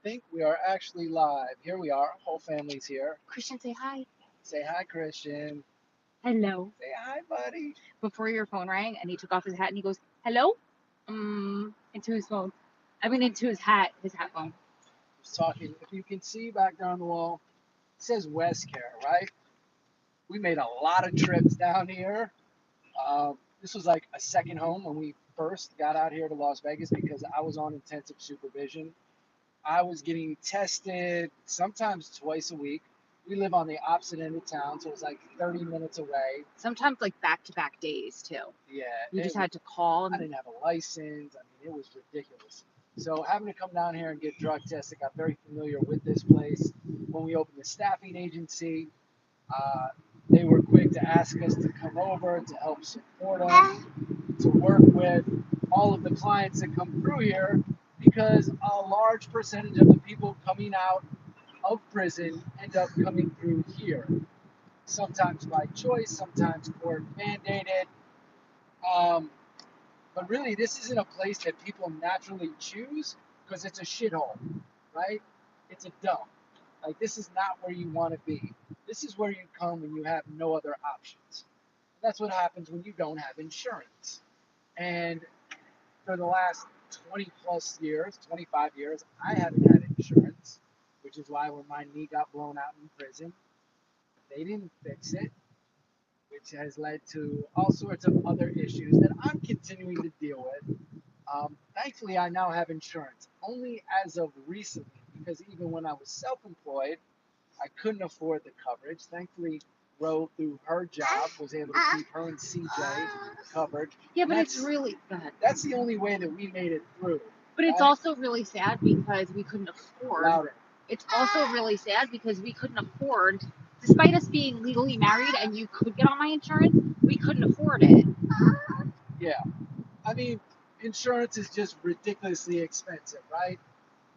think we are actually live. Here we are. Whole family's here. Christian, say hi. Say hi, Christian. Hello. Say hi, buddy. Before your phone rang and he took off his hat and he goes, hello? Into his phone. Into his hat phone. I was talking. If you can see back there on the wall, it says West Care, right? We made a lot of trips down here. This was like a second home when we first got out here to Las Vegas because I was on intensive supervision. I was getting tested sometimes twice a week. We live on the opposite end of town, so it was like 30 minutes away. Sometimes like back-to-back days too. Yeah. You just had to call. I didn't have a license. I mean, it was ridiculous. So having to come down here and get drug tested, got very familiar with this place. When we opened the staffing agency, they were quick to ask us to come over to help support them, to work with all of the clients that come through here, because a large percentage of the people coming out of prison end up coming through here. Sometimes by choice, sometimes court mandated. But really, this isn't a place that people naturally choose because it's a shithole, right? It's a dump. Like, this is not where you want to be. This is where you come when you have no other options. That's what happens when you don't have insurance. And for the last 20 plus years, 25 years, I haven't had insurance, which is why when my knee got blown out in prison, they didn't fix it, which has led to all sorts of other issues that I'm continuing to deal with. Thankfully, I now have insurance, only as of recently, because even when I was self-employed, I couldn't afford the coverage. Thankfully, Ro, through her job, was able to keep her and CJ covered. Yeah, but it's really bad. That's the only way that we made it through. But it's also really sad because we couldn't afford. Louder. It's also really sad because we couldn't afford, despite us being legally married and you could get on my insurance, we couldn't afford it. Yeah. I mean, insurance is just ridiculously expensive, right?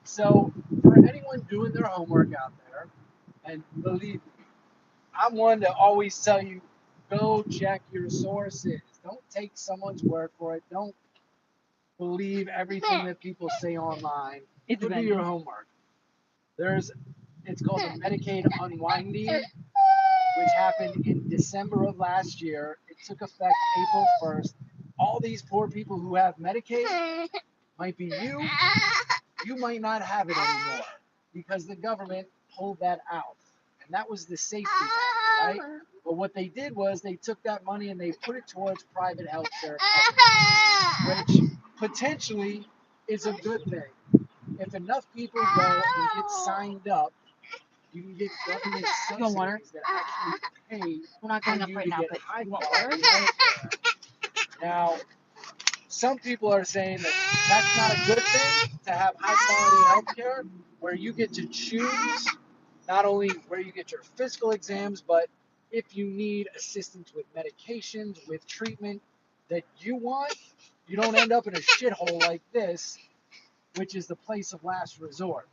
So for anyone doing their homework out there, and believe me, I'm one to always tell you, go check your sources. Don't take someone's word for it. Don't believe everything that people say online. Go do your homework. It's called the Medicaid unwinding, which happened in December of last year. It took effect April 1st. All these poor people who have Medicaid might be you. You might not have it anymore because the government pulled that out. And that was the safety net, right? But what they did was they took that money and they put it towards private health care coverage, which potentially is a good thing. If enough people go and get signed up, you can get government subsidies that actually pay We're not going up right now, but high you want quality water? health care. Now, some people are saying that that's not a good thing to have high quality health care where you get to choose not only where you get your physical exams, but if you need assistance with medications, with treatment that you want, you don't end up in a shithole like this, which is the place of last resort.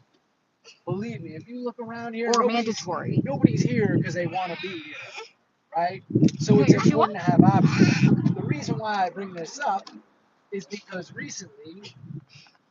Believe me, if you look around here, or mandatory. Nobody's here because they want to be here, right? So it's important to have options. The reason why I bring this up is because recently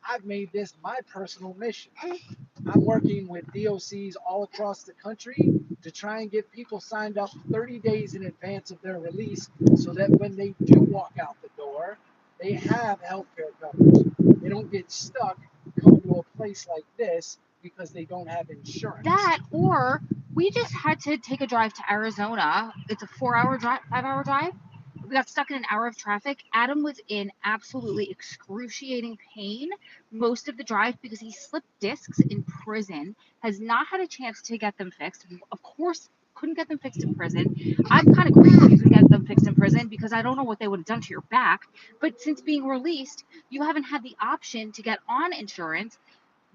I've made this my personal mission. I'm working with DOCs all across the country to try and get people signed up 30 days in advance of their release so that when they do walk out the door, they have health care coverage. They don't get stuck coming to a place like this because they don't have insurance. That, or we just had to take a drive to Arizona. It's a 4-hour drive, 5-hour drive. We got stuck in an hour of traffic. Adam was in absolutely excruciating pain most of the drive because he slipped discs in prison, has not had a chance to get them fixed. Of course, couldn't get them fixed in prison. I'm kind of grateful you can get them fixed in prison because I don't know what they would have done to your back. But since being released, you haven't had the option to get on insurance.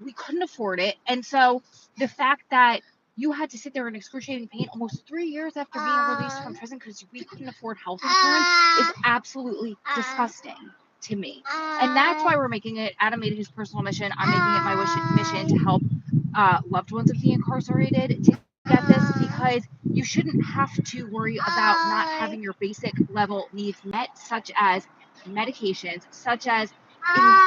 We couldn't afford it. And so the fact that you had to sit there in excruciating pain almost 3 years after being released from prison because we couldn't afford health insurance is absolutely disgusting to me. And that's why we're making it. Adam made it his personal mission. I'm making it my mission to help loved ones of the incarcerated to get this, because you shouldn't have to worry about not having your basic level needs met, such as medications, such as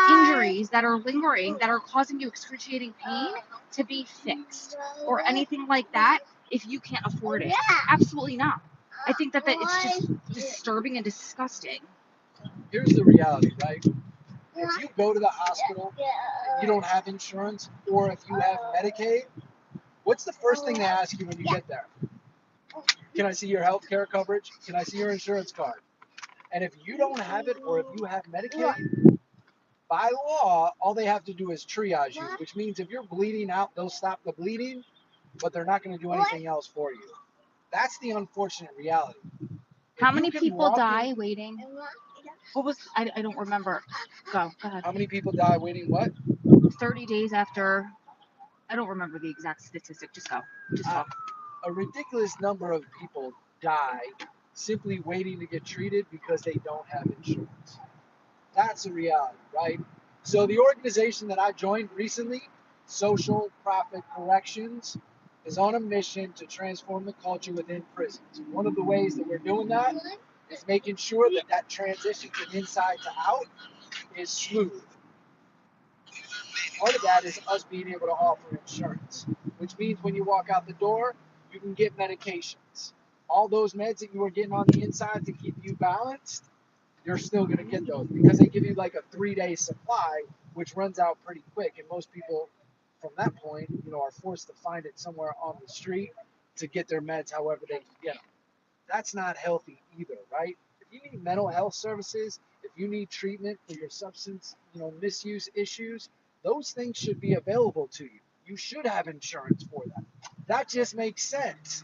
injuries that are lingering, that are causing you excruciating pain, to be fixed or anything like that if you can't afford it. Absolutely not. I think that it's just disturbing and disgusting. Here's the reality, right? If you go to the hospital and you don't have insurance, or if you have Medicaid, what's the first thing they ask you when you get there? Can I see your health care coverage? Can I see your insurance card? And if you don't have it, or if you have Medicaid, by law, all they have to do is triage you, which means if you're bleeding out, they'll stop the bleeding, but they're not going to do anything else for you. That's the unfortunate reality. How many people die waiting? What was, I don't remember. Go ahead. How many people die waiting what? 30 days after, I don't remember the exact statistic. Just go. Just talk. A ridiculous number of people die simply waiting to get treated because they don't have insurance. That's a reality, right? So the organization that I joined recently, Social Profit Corrections, is on a mission to transform the culture within prisons. One of the ways that we're doing that is making sure that that transition from inside to out is smooth. Part of that is us being able to offer insurance, which means when you walk out the door, you can get medications. All those meds that you were getting on the inside to keep you balanced, you're still going to get those because they give you like a 3-day supply, which runs out pretty quick. And most people from that point, are forced to find it somewhere on the street to get their meds however they can get them. That's not healthy either, right? If you need mental health services, if you need treatment for your substance, misuse issues, those things should be available to you. You should have insurance for that. That just makes sense.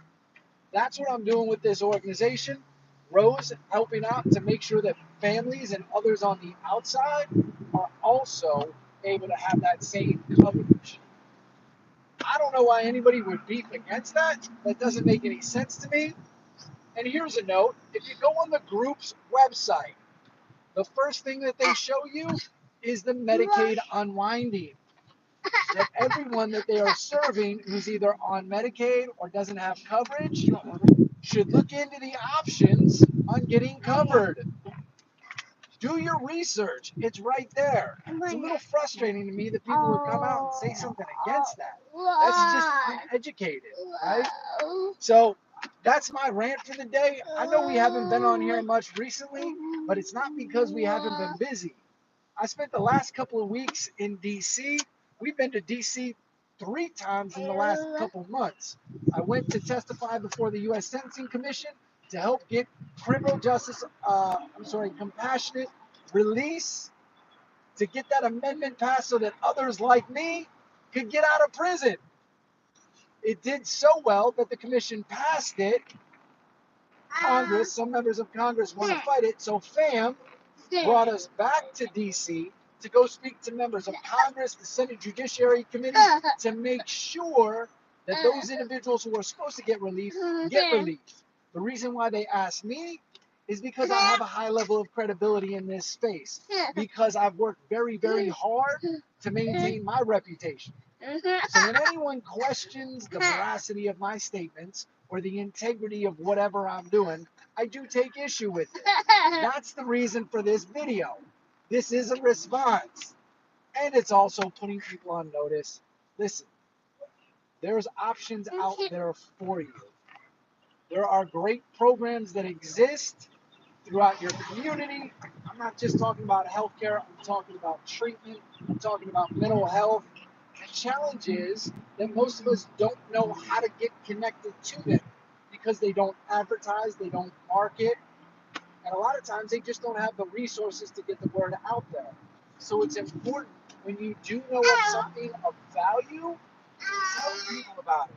That's what I'm doing with this organization. Rose helping out to make sure that families and others on the outside are also able to have that same coverage. I don't know why anybody would beef against that. That doesn't make any sense to me. And here's a note. If you go on the group's website, the first thing that they show you is the Medicaid unwinding. That everyone that they are serving who's either on Medicaid or doesn't have coverage should look into the options on getting covered. Do your research. It's right there. It's a little frustrating to me that people would come out and say something against that. That's just uneducated, right? So that's my rant for the day. I know we haven't been on here much recently, but it's not because we haven't been busy. I spent the last couple of weeks in D.C. We've been to D.C. 3 times in the last couple of months. I went to testify before the U.S. Sentencing Commission to help get criminal justice, compassionate release, to get that amendment passed so that others like me could get out of prison. It did so well that the commission passed it. Congress, some members of Congress want to fight it, so FAM brought us back to D.C. to go speak to members of Congress, the Senate Judiciary Committee, to make sure that those individuals who are supposed to get relief get relief. The reason why they asked me is because I have a high level of credibility in this space, because I've worked very, very hard to maintain my reputation. So when anyone questions the veracity of my statements or the integrity of whatever I'm doing, I do take issue with it. That's the reason for this video. This is a response. And it's also putting people on notice. Listen, there's options out there for you. There are great programs that exist throughout your community. I'm not just talking about healthcare, I'm talking about treatment, I'm talking about mental health. The challenge is that most of us don't know how to get connected to them because they don't advertise, they don't market, and a lot of times they just don't have the resources to get the word out there. So it's important when you do know of something of value, tell people about it.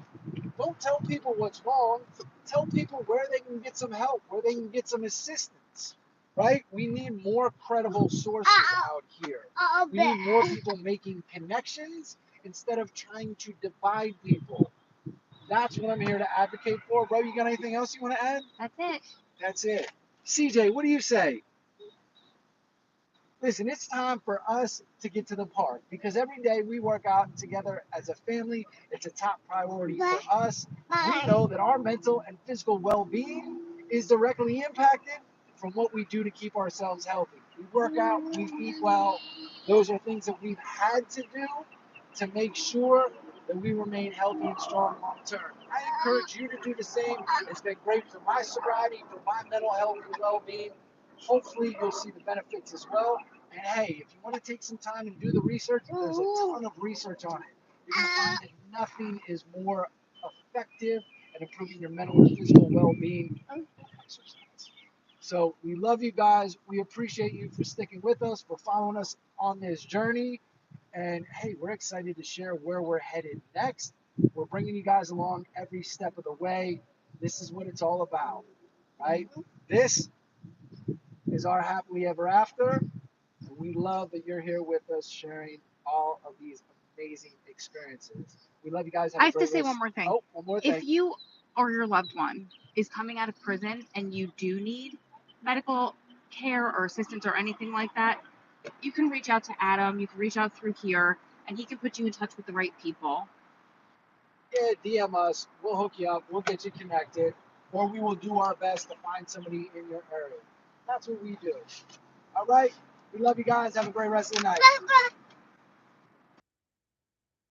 Don't tell people what's wrong. Tell people where they can get some help, where they can get some assistance, right? We need more credible sources out here. We need more people making connections instead of trying to divide people. That's what I'm here to advocate for. Bro, you got anything else you want to add? That's it. That's it. CJ, what do you say? Listen, it's time for us to get to the park because every day we work out together as a family. It's a top priority for us. We know that our mental and physical well-being is directly impacted from what we do to keep ourselves healthy. we work out, we eat well. Those are things that we've had to do to make sure that we remain healthy and strong long term. I encourage you to do the same. It's been great for my sobriety, for my mental health and well-being. Hopefully you'll see the benefits as well. And hey, if you want to take some time and do the research, there's a ton of research on it. You're going to find that nothing is more effective at improving your mental and physical well-being than exercise. So we love you guys. We appreciate you for sticking with us, for following us on this journey. And hey, we're excited to share where we're headed next. We're bringing you guys along every step of the way. This is what it's all about, right? This is our happily ever after. And we love that you're here with us sharing all of these amazing experiences. We love you guys. I have to say one more thing. Oh, one more thing. If you or your loved one is coming out of prison and you do need medical care or assistance or anything like that, you can reach out to Adam. You can reach out through here, and he can put you in touch with the right people. Yeah, DM us. We'll hook you up. We'll get you connected. Or we will do our best to find somebody in your area. That's what we do. All right. We love you guys. Have a great rest of the night.